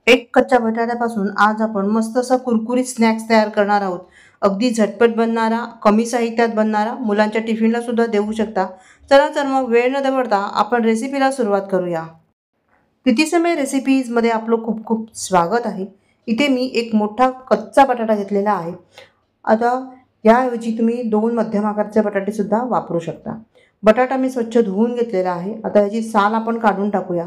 एक कच्च्या बटाट्यापासून आज आपण मस्त असा कुरकुरीत स्नॅक्स तयार करणार आहोत। अगदी झटपट बनणारा, कमी साहित्यात बनणारा, मुलांच्या टिफिनला सुद्धा देऊ शकता। चला तर मग वेळ न दवडता आपण रेसिपीला सुरुवात करूया। प्रीतीसमय रेसिपीजमध्ये आपलं खूप खूप स्वागत आहे। इथे मी एक मोठा कच्चा बटाटा घेतलेला आहे। आता याऐवजी तुम्ही 2 मध्यम आकाराचे बटाटे सुद्धा वापरू शकता। बटाटा मी स्वच्छ धुवून घेतलेला आहे। आता याची साल आपण काढून टाकूया।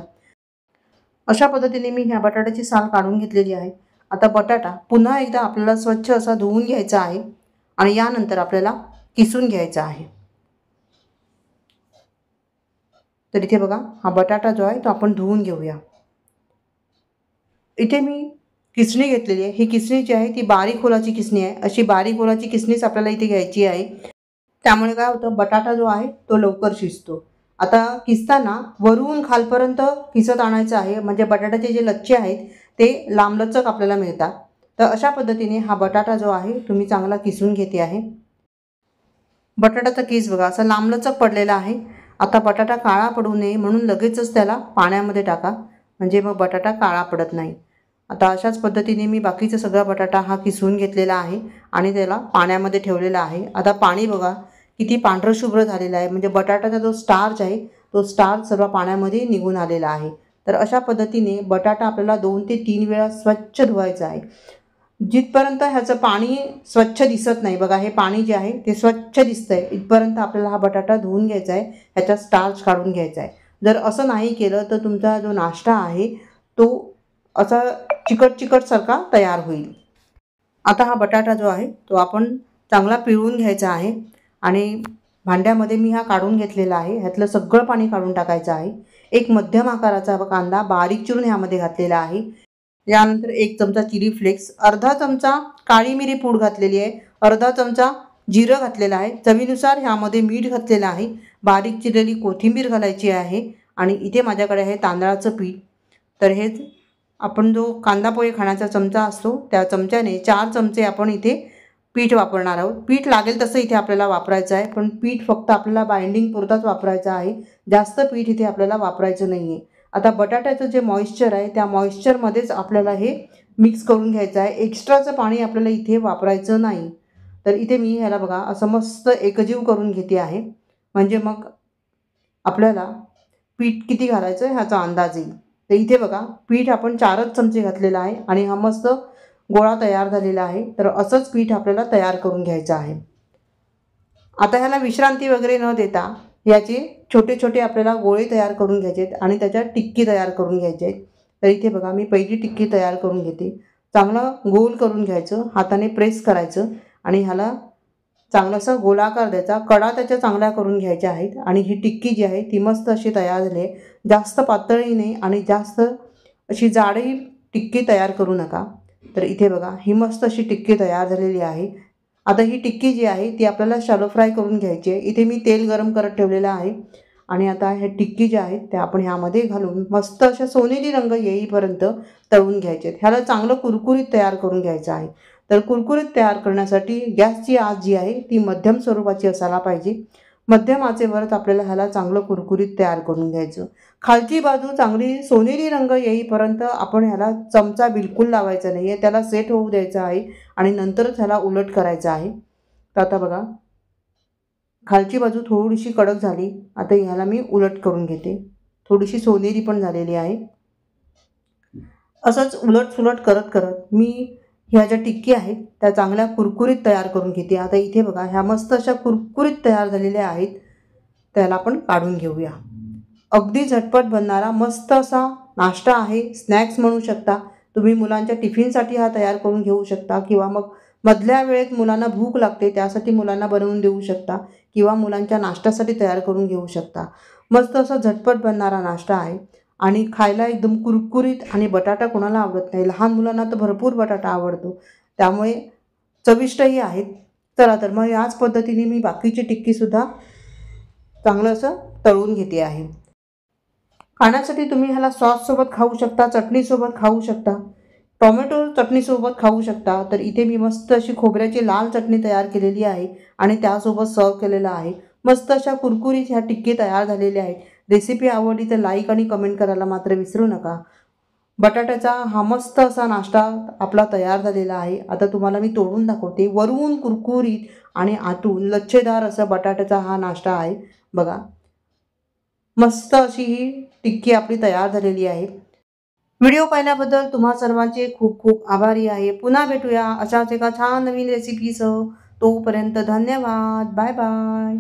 अशा पद्धतीने मी ह्या बटाट्याची साल काढून घेतलेली आहे। आता बटाटा पुन्हा एकदा आपल्याला स्वच्छ असा धुवून घ्यायचा आहे आणि यानंतर आपल्याला किसून घ्यायचा आहे। तर इथे बघा, हा बटाटा जो आहे तो आपण धुवून घेऊया। इथे मी किसणी घेतलेली आहे। ही किसणी जी आहे ती बारीक होलाची किसणी आहे। अशी बारीक होलाची किसणीच आपल्याला इथे घ्यायची आहे। त्यामुळे काय होतं, बटाटा जो आहे तो लवकर शिजतो। आता किसताना वरून खालपर्यंत किसत आणायचं आहे, म्हणजे बटाट्याचे जे लच्छे आहेत ते लांबलचक आपल्याला मिळतात। तर अशा पद्धतीने हा बटाटा जो आहे तुम्ही चांगला किसून घेते आहे। बटाट्याचा किस बघा असा लांबलचक पडलेला आहे। आता बटाटा काळा पडू नये म्हणून लगेचच त्याला पाण्यामध्ये टाका, म्हणजे मग बटाटा काळा पडत नाही। आता अशाच पद्धतीने मी बाकीचा सगळा बटाटा हा किसून घेतलेला आहे आणि त्याला पाण्यामध्ये ठेवलेला आहे। आता पाणी बघा किती पांढरं शुभ्र झालेलं आहे, म्हणजे बटाट्याचा जो स्टार्च आहे तो स्टार्च सर्व पाण्यामध्ये निघून आलेला आहे। तर अशा पद्धतीने बटाटा आपल्याला 2 ते 3 वेळा स्वच्छ धुवायचा आहे। जिथपर्यंत ह्याचं पाणी स्वच्छ दिसत नाही बघा, हे पाणी जे आहे ते स्वच्छ दिसतंय इथपर्यंत आपल्याला हा बटाटा धुवून घ्यायचा आहे, ह्याचा स्टार्च काढून घ्यायचा आहे। जर असं नाही केलं तर तुमचा जो नाश्ता आहे तो असा चिकट सारखा तयार होईल। आता हा बटाटा जो आहे तो आपण चांगला पिळून घ्यायचा आहे आणि भांड्यामध्ये मी हा काढून घेतलेला आहे। ह्यातलं सगळं पाणी काढून टाकायचं आहे। एक मध्यम आकाराचा कांदा बारीक चिरून ह्यामध्ये घातलेला आहे। यानंतर 1 चमचा चिली फ्लेक्स, अर्धा चमचा काळी मिरी पूड घातलेली आहे, अर्धा चमचा जिरं घातलेलं आहे, चवीनुसार ह्यामध्ये मीठ घातलेलं आहे, बारीक चिरलेली कोथिंबीर घालायची आहे आणि इथे माझ्याकडे आहे तांदळाचं पीठ। तर हे आपण जो कांदा पोहे खाण्याचा चमचा असतो त्या चमच्याने 4 चमचे आपण इथे पीठ वापरणार आहोत। पीठ लागेल तसं इथे आपल्याला वापरायचं आहे, पण पीठ फक्त आपल्याला बाइंडिंग पुरताच वापरायचं आहे, जास्त पीठ इथे आपल्याला वापरायचं नाही आहे। आता बटाट्याचं जे मॉइश्चर आहे त्या मॉइश्चरमध्येच आपल्याला हे मिक्स करून घ्यायचं आहे, एक्स्ट्राचं पाणी आपल्याला इथे वापरायचं नाही। तर इथे मी ह्याला बघा असं मस्त एकजीव करून घेते आहे, म्हणजे मग आपल्याला पीठ किती घालायचं ह्याचा अंदाज येईल। तर इथे बघा पीठ आपण 4च चमचे घातलेला आहे आणि हा मस्त गोळा तयार झालेला आहे। तर असंच पीठ आपल्याला तयार करून घ्यायचं आहे। आता ह्याला विश्रांती वगैरे न देता याचे छोटे छोटे आपल्याला गोळे तयार करून घ्यायचे आहेत आणि त्याच्या टिक्की तयार करून घ्यायचे आहेत। तर इथे बघा मी पहिली टिक्की तयार करून घेते। चांगला गोल करून घ्यायचं, हाताने प्रेस करायचं आणि ह्याला चांगलासा गोलाकार द्यायचा, कडा त्याच्या चांगल्या करून घ्यायच्या आहेत आणि ही टिक्की जी आहे ती मस्त अशी तयार झाली आहे। जास्त पातळही नाही आणि जास्त अशी जाडही टिक्की तयार करू नका। तर इथे बघा ही मस्त अशी टिक्की तयार झालेली आहे। आता ही टिक्की जी आहे ती आपल्याला शॅलो फ्राय करून घ्यायची आहे। इथे मी तेल गरम करत ठेवलेलं आहे आणि आता हे टिक्की जे आहेत त्या आपण ह्यामध्ये घालून मस्त अशा सोनेरी रंग येईपर्यंत तळून घ्यायचे आहेत। ह्याला चांगलं कुरकुरीत तयार करून घ्यायचं आहे। तर कुरकुरीत तयार करण्यासाठी गॅसची आच जी आहे ती मध्यम स्वरूपाची असायला पाहिजे। मध्यम आचेवरच आपल्याला ह्याला चांगलं कुरकुरीत तयार करून घ्यायचं। खालची बाजू चांगली सोनेरी रंग येईपर्यंत आपण ह्याला चमचा बिलकुल लावायचा नाही आहे, त्याला सेट होऊ द्यायचं आहे आणि नंतरच ह्याला उलट करायचं आहे। तर आता बघा खालची बाजू थोडीशी कडक झाली, आता ह्याला मी उलट करून घेते, थोडीशी सोनेरी पण झालेली आहे। असंच उलट सुलट करत करत मी ह्या ज्या टिक्की आहेत त्या चांगल्या कुरकुरीत तयार करून घेते। आता इथे बघा ह्या मस्त अशा कुरकुरीत तयार झालेल्या आहेत, त्याला आपण काढून घेऊया। अगदी झटपट बनणारा मस्त असा नाश्ता आहे, स्नॅक्स म्हणू शकता तुम्ही। मुलांच्या टिफिनसाठी हा तयार करून घेऊ शकता किंवा मग मधल्या वेळेत मुलांना भूक लागते त्यासाठी मुलांना बनवून देऊ शकता किंवा मुलांच्या नाश्त्यासाठी तयार करून घेऊ शकता। मस्त असा झटपट बनणारा नाश्ता आहे आणि खायला एकदम कुरकुरीत, आणि बटाटा कोणाला आवडत नाही, लहान मुलांना तर भरपूर बटाटा आवडतो, त्यामुळे चविष्टही आहेत। चला तर मग याच पद्धतीने मी बाकीची टिक्कीसुद्धा चांगलं असं तळून घेते आहे। खाण्यासाठी तुम्ही ह्याला सॉससोबत खाऊ शकता, चटणीसोबत खाऊ शकता, टोमॅटो चटणीसोबत खाऊ शकता। तर इथे मी मस्त अशी खोबऱ्याची लाल चटणी तयार केलेली आहे आणि त्यासोबत सर्व केलेलं आहे। मस्त अशा कुरकुरीत ह्या टिक्की तयार झालेल्या आहेत। रेसिपी आवडली तर लाईक आणि कमेंट करायला मात्र विसरू नका। बटाट्याचा हा मस्त असा नाश्ता आपला तयार झालेला आहे। आता तुम्हाला मी तोडून दाखवते। वरून कुरकुरीत आणि आतून लच्छेदार असा बटाट्याचा हा नाश्ता आहे बघा। मस्त अशी ही टिक्की आपली तयार झालेली आहे। व्हिडिओ पाहिल्याबद्दल तुम्हा सर्वांचे खूप खूप आभारी आहे। पुन्हा भेटूया अशाच एका छान नवीन रेसिपीसह। तोपर्यंत धन्यवाद। Bye bye.